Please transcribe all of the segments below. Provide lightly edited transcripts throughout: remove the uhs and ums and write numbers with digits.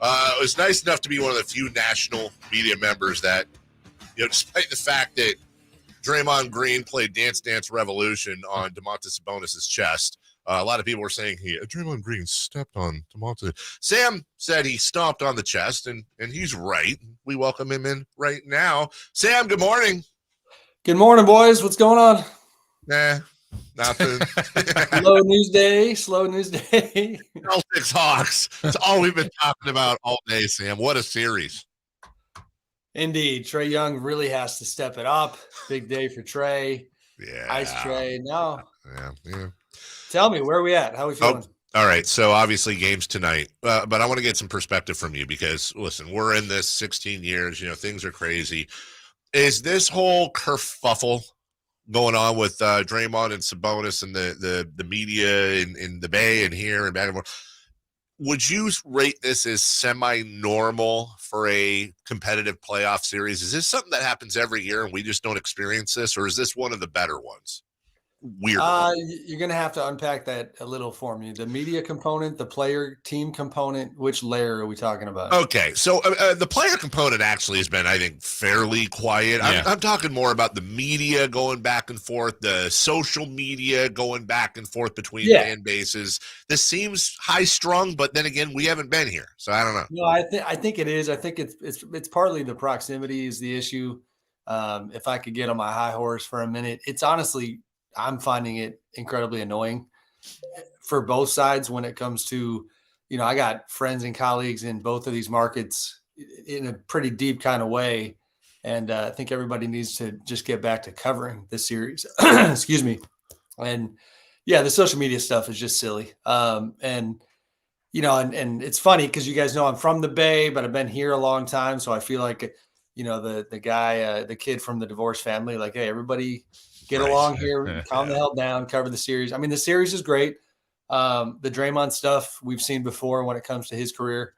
It was nice enough to be one of the few national media members that, despite the fact that Draymond Green played Dance Dance Revolution on Domantas Sabonis' chest, a lot of people were saying Draymond Green stepped on Domantas. Sam said he stomped on the chest, and he's right. We welcome him in right now. Sam, good morning. Good morning, boys. What's going on? Nothing. Slow news day. Celtics Hawks. That's all we've been talking about all day, Sam. What a series. Indeed. Trae Young really has to step it up. Big day for Trae. Yeah. Ice Trae. No. Yeah. Tell me, where are we at? How are we feeling? All right. So obviously games tonight, but I want to get some perspective from you because, listen, we're in this 16 years. Things are crazy. Is this whole kerfuffle going on with Draymond and Sabonis and the media in the Bay and here and back and forth? Would you rate this as semi-normal for a competitive playoff series? Is this something that happens every year and we just don't experience this, or is this one of the better ones? Weird. You're going to have to unpack that a little for me. The media component, the player team component, which layer are we talking about? Okay, so the player component actually has been, I think, fairly quiet. Yeah. I'm talking more about the media going back and forth, the social media going back and forth between fan bases. This seems high-strung, but then again, we haven't been here, so I don't know. No, I think it is. I think it's partly the proximity is the issue. If I could get on my high horse for a minute, it's honestly – I'm finding it incredibly annoying for both sides when it comes to, I got friends and colleagues in both of these markets in a pretty deep kind of way. And I think everybody needs to just get back to covering the series. Excuse me. And the social media stuff is just silly. And it's funny because you guys know I'm from the Bay, but I've been here a long time. So I feel like, the guy, the kid from the divorced family, like, hey, everybody get along here, calm the hell down, cover the series. I mean, the series is great. The Draymond stuff we've seen before when it comes to his career,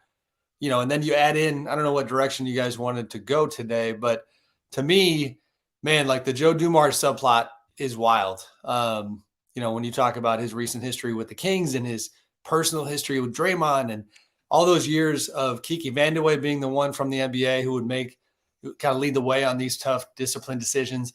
and then you add in, I don't know what direction you guys wanted to go today, but to me, man, like the Joe Dumars subplot is wild. When you talk about his recent history with the Kings and his personal history with Draymond and all those years of Kiki Vandeweghe being the one from the NBA who would kind of lead the way on these tough discipline decisions.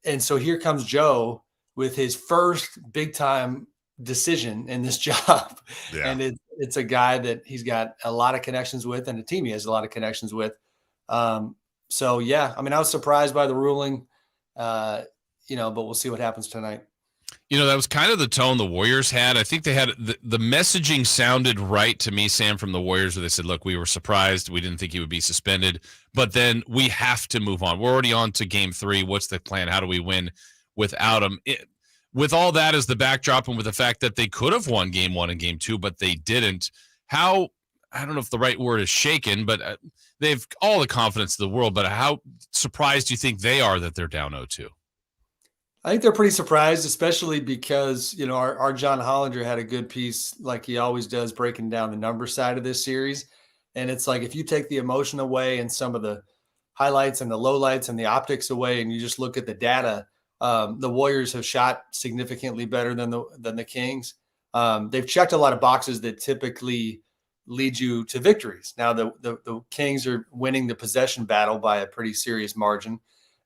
And so here comes Joe with his first big time decision in this job. Yeah. And it's a guy that he's got a lot of connections with and a team he has a lot of connections with. I was surprised by the ruling, but we'll see what happens tonight. That was kind of the tone the Warriors had. I think they had the messaging sounded right to me, Sam, from the Warriors, where they said, look, we were surprised. We didn't think he would be suspended, but then we have to move on. We're already on to game 3. What's the plan? How do we win without him? With all that as the backdrop and with the fact that they could have won game 1 and game 2, but they didn't, I don't know if the right word is shaken, but they've all the confidence in the world, but how surprised do you think they are that they're down 0-2? I think they're pretty surprised, especially because, our John Hollander had a good piece like he always does breaking down the number side of this series. And it's like if you take the emotion away and some of the highlights and the lowlights and the optics away and you just look at the data, the Warriors have shot significantly better than the Kings. They've checked a lot of boxes that typically lead you to victories. Now, the Kings are winning the possession battle by a pretty serious margin,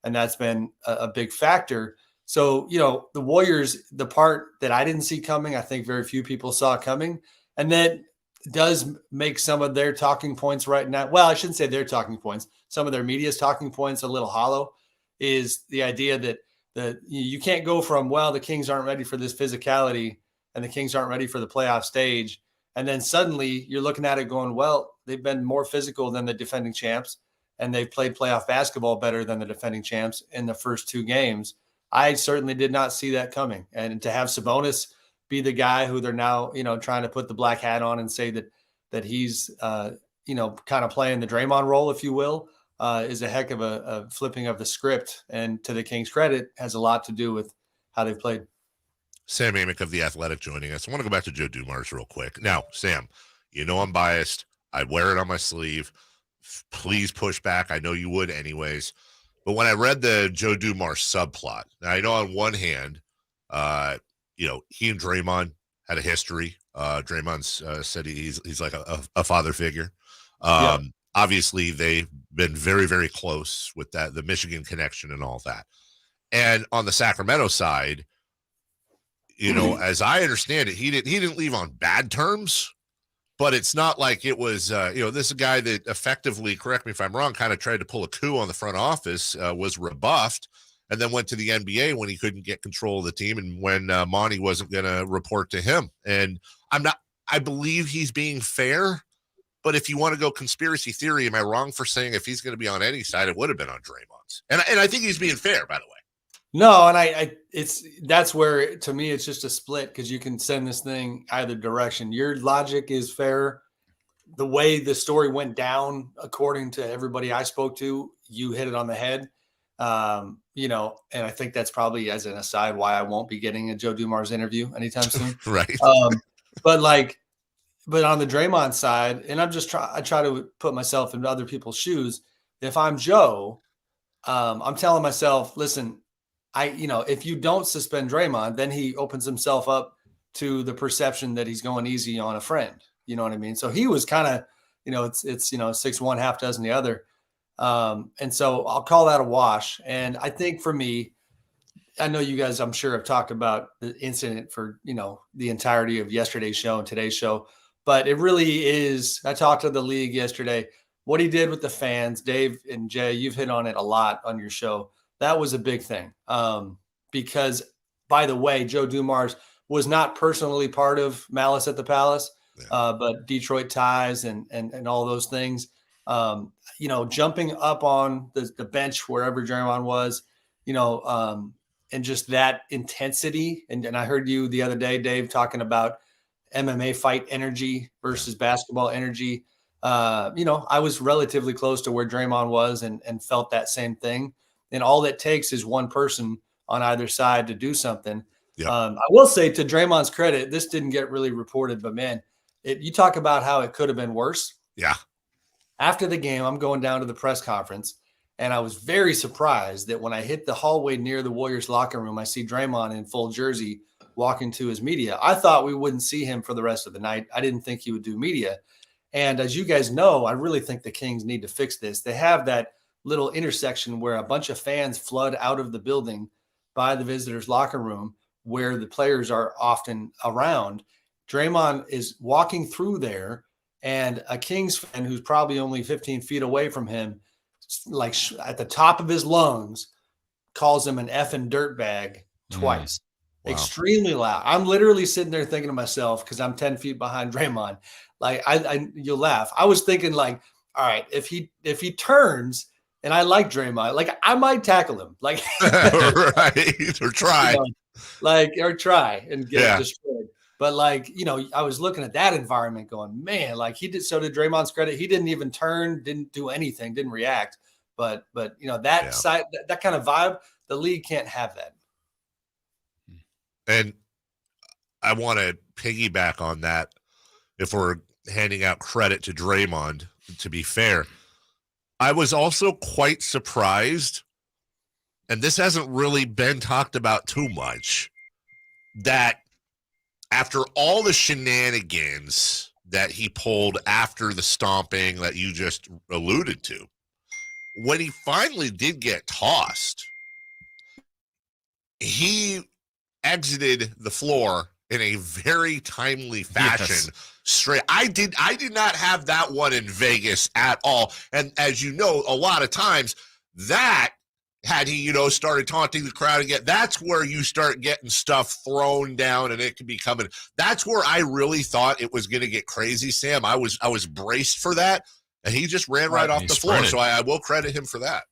and that's been a big factor. So, the Warriors, the part that I didn't see coming, I think very few people saw coming. And that does make some of their talking points right now. Well, I shouldn't say their talking points. Some of their media's talking points a little hollow is the idea that you can't go from, well, the Kings aren't ready for this physicality and the Kings aren't ready for the playoff stage. And then suddenly you're looking at it going, well, they've been more physical than the defending champs and they've played playoff basketball better than the defending champs in the first 2 games. I certainly did not see that coming. And to have Sabonis be the guy who they're now, trying to put the black hat on and say that he's, kind of playing the Draymond role, if you will, is a heck of a flipping of the script. And to the Kings' credit, has a lot to do with how they've played. Sam Amick of The Athletic joining us. I want to go back to Joe Dumars real quick. Now, Sam, I'm biased. I wear it on my sleeve. Please push back. I know you would anyways. But when I read the Joe Dumars subplot, now I know on one hand, he and Draymond had a history. Draymond said he's like a father figure. Obviously, they've been very, very close with that, the Michigan connection and all that. And on the Sacramento side, as I understand it, he didn't leave on bad terms, but it's not like it was, this is a guy that effectively, correct me if I'm wrong, kind of tried to pull a coup on the front office, was rebuffed, and then went to the NBA when he couldn't get control of the team and when Monty wasn't going to report to him. And I believe he's being fair, but if you want to go conspiracy theory, am I wrong for saying if he's going to be on any side, it would have been on Draymond's? And I think he's being fair, by the way. No, and that's where, to me, it's just a split because you can send this thing either direction. Your logic is fair. The way the story went down, according to everybody I spoke to, you hit it on the head. And I think that's probably, as an aside, why I won't be getting a Joe Dumars interview anytime soon. Right. But on the Draymond side, and I try to put myself in other people's shoes. If I'm Joe, I'm telling myself, listen, if you don't suspend Draymond, then he opens himself up to the perception that he's going easy on a friend. You know what I mean? So he was kind of, it's 6-1, half dozen the other. And so I'll call that a wash. And I think for me, I know you guys, I'm sure, have talked about the incident for, the entirety of yesterday's show and today's show, but it really is. I talked to the league yesterday, what he did with the fans. Dave and Jay, you've hit on it a lot on your show. That was a big thing. Because, by the way, Joe Dumars was not personally part of Malice at the Palace, but Detroit ties and all those things. Jumping up on the bench wherever Draymond was, and just that intensity. And I heard you the other day, Dave, talking about MMA fight energy versus basketball energy. I was relatively close to where Draymond was and felt that same thing. And all it takes is one person on either side to do something. Yep. I will say, to Draymond's credit, this didn't get really reported, but man, you talk about how it could have been worse. Yeah. After the game, I'm going down to the press conference, and I was very surprised that when I hit the hallway near the Warriors locker room, I see Draymond in full jersey walking to his media. I thought we wouldn't see him for the rest of the night. I didn't think he would do media. And as you guys know, I really think the Kings need to fix this. They have that little intersection where a bunch of fans flood out of the building by the visitors' locker room where the players are often around. Draymond is walking through there, and a Kings fan who's probably only 15 feet away from him, like at the top of his lungs, calls him an effing dirtbag twice. Wow. Extremely loud. I'm literally sitting there thinking to myself, because I'm 10 feet behind Draymond, like you'll laugh. I was thinking, like, all right, if he turns, and I like Draymond, like, I might tackle him, like, right, or try, or try and get destroyed. But I was looking at that environment going, man, like he did. So to Draymond's credit, he didn't even turn, didn't do anything, didn't react. But that side, that kind of vibe, the league can't have that. And I want to piggyback on that. If we're handing out credit to Draymond, to be fair, I was also quite surprised, and this hasn't really been talked about too much, that after all the shenanigans that he pulled after the stomping that you just alluded to, when he finally did get tossed, he exited the floor in a very timely fashion. Yes. Straight. I did not have that one in Vegas at all. And as you know, a lot of times that had he, started taunting the crowd again, that's where you start getting stuff thrown down and it could be coming. That's where I really thought it was going to get crazy, Sam. I was braced for that, and he just ran right off the floor. So I will credit him for that.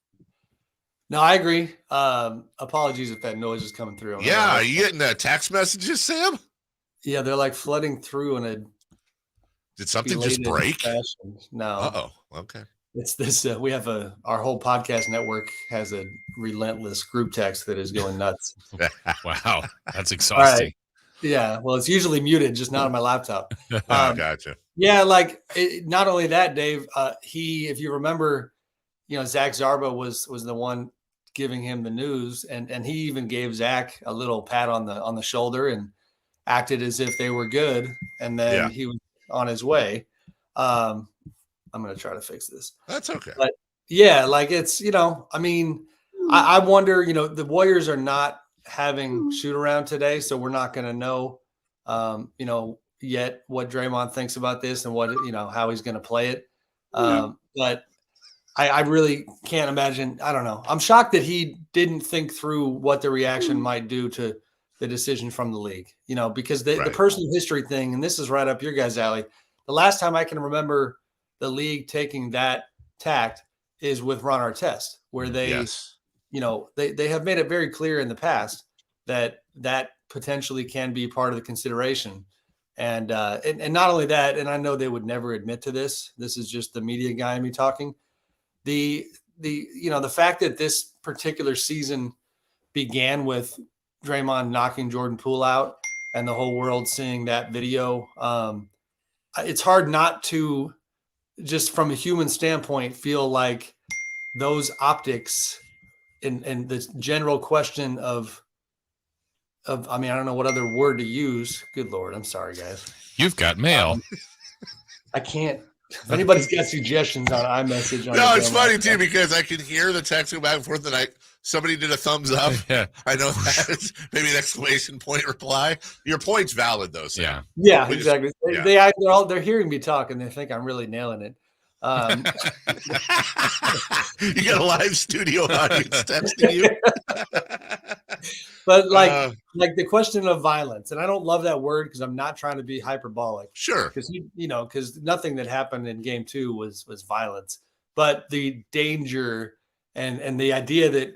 No, I agree. Apologies if that noise is coming through. Yeah, are you getting text messages, Sam? Yeah, they're like flooding through in a. Did something just break? Fashion. No. Oh, okay. It's this. We have our whole podcast network has a relentless group text that is going nuts. Wow, that's exhausting. Right. Yeah, well, it's usually muted, just not on my laptop. Gotcha. Yeah, not only that, Dave. If you remember, Zach Zarba was the one giving him the news, and he even gave Zach a little pat on the shoulder and acted as if they were good, and then he was on his way. I'm going to try to fix this. That's okay. But yeah, like it's, I mean, I wonder, the Warriors are not having shoot around today, so we're not going to know, yet what Draymond thinks about this and what, how he's going to play it. But I really can't imagine. I don't know. I'm shocked that he didn't think through what the reaction might do to the decision from the league, because the personal history thing, and this is right up your guys' alley. The last time I can remember the league taking that tact is with Ron Artest, where they, they have made it very clear in the past that potentially can be part of the consideration. And not only that, and I know they would never admit to this. This is just the media guy in me talking. The fact that this particular season began with Draymond knocking Jordan Poole out and the whole world seeing that video, it's hard not to, just from a human standpoint, feel like those optics and the general question of, I mean, I don't know what other word to use. Good Lord. I'm sorry, guys. You've got mail. I can't. If anybody's got suggestions on iMessage. No, it's funny too, because I can hear the text go back and forth, and somebody did a thumbs up. Yeah. I know that. Maybe an exclamation point reply. Your point's valid though, Sam. Yeah, exactly. They're hearing me talk and they think I'm really nailing it. You got a live studio audience texting you. But like the question of violence, and I don't love that word because I'm not trying to be hyperbolic. Sure. Because because nothing that happened in game 2 was violence, but the danger and the idea that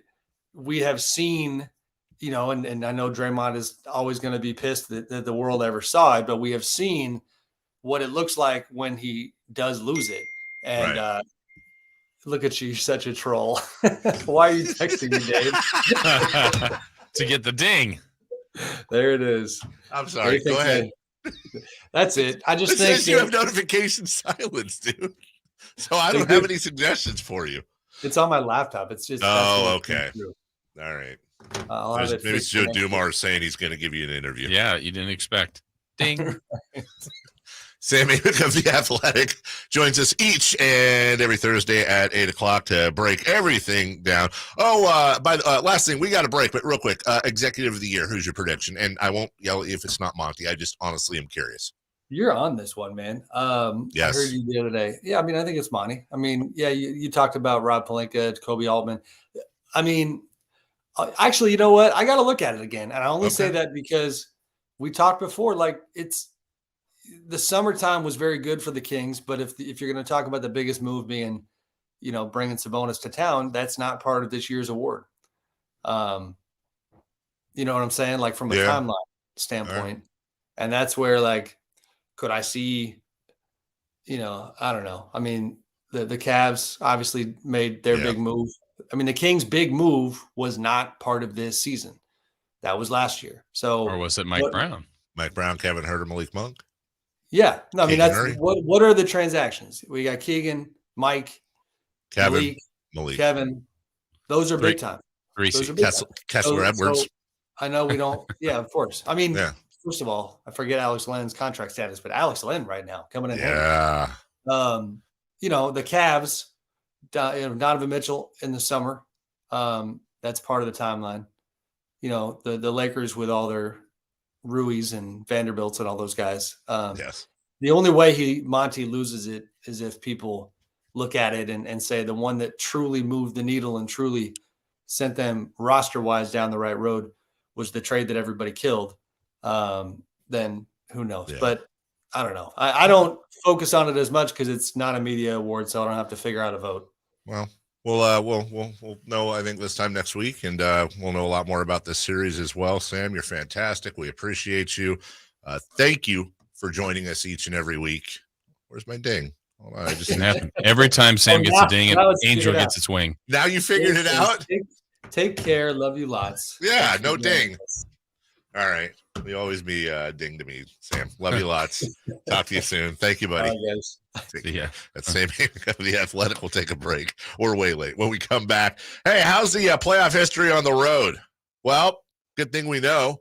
we have seen, and I know Draymond is always going to be pissed that the world ever saw it, but we have seen what it looks like when he does lose it. And look at you, you're such a troll. Why are you texting me, Dave? To get the ding. There it is. I'm sorry. Go ahead. That's it. I just think says you have notification silence, dude. So I don't have any suggestions for you. It's on my laptop. It's just. Oh, okay. All right. Maybe Joe Dumars is saying he's going to give you an interview. Yeah, you didn't expect. Ding. Sam Amick of The Athletic joins us each and every Thursday at 8 o'clock to break everything down. Last thing, we got a break, but real quick, Executive of the Year, who's your prediction? And I won't yell if it's not Monty. I just honestly am curious. You're on this one, man. Yes. I heard you the other day. Yeah, I mean, I think it's Monty. I mean, yeah, you talked about Rob Pelinka, Kobe Altman. I mean, actually, you know what? I got to look at it again. And I only say that because we talked before, like the summertime was very good for the Kings, but if you're going to talk about the biggest move being, bringing Sabonis to town, that's not part of this year's award. You know what I'm saying? Like from a timeline standpoint. And that's where, like, could I see, I don't know. I mean, the Cavs obviously made their big move. I mean, the Kings' big move was not part of this season. That was last year. So, or was it Mike Brown? Mike Brown, Kevin Huerter, Malik Monk. Yeah, no, I mean that's what are the transactions? We got Keegan, Mike, Malik. Kevin. Those are big time. Kessler Edwards. So I know we don't. Yeah, of course. I mean, first of all, I forget Alex Len's contract status, but Alex Len right now coming in. Yeah. The Cavs, Donovan Mitchell in the summer. That's part of the timeline. The Lakers with all their Ruiz and Vanderbilts and all those guys. The only way Monty loses it is if people look at it and say the one that truly moved the needle and truly sent them roster-wise down the right road was the trade that everybody killed. Then who knows? Yeah. But I don't know. I don't focus on it as much because it's not a media award, so I don't have to figure out a vote. Well, we'll know, I think, this time next week, and we'll know a lot more about this series as well. Sam, you're fantastic. We appreciate you. Thank you for joining us each and every week. Where's my ding? Hold on, I just happen. Every time Sam gets a ding, an angel gets its wing. Now you figured it out? Take care. Love you lots. Yeah, no ding. All right. You'll always be ding to me, Sam. Love you lots. Talk to you soon. Thank you, buddy. Guys. Yeah, that's Sam of The Athletic. We'll take a break. We're way late. When we come back, hey, how's the playoff history on the road? Well, good thing we know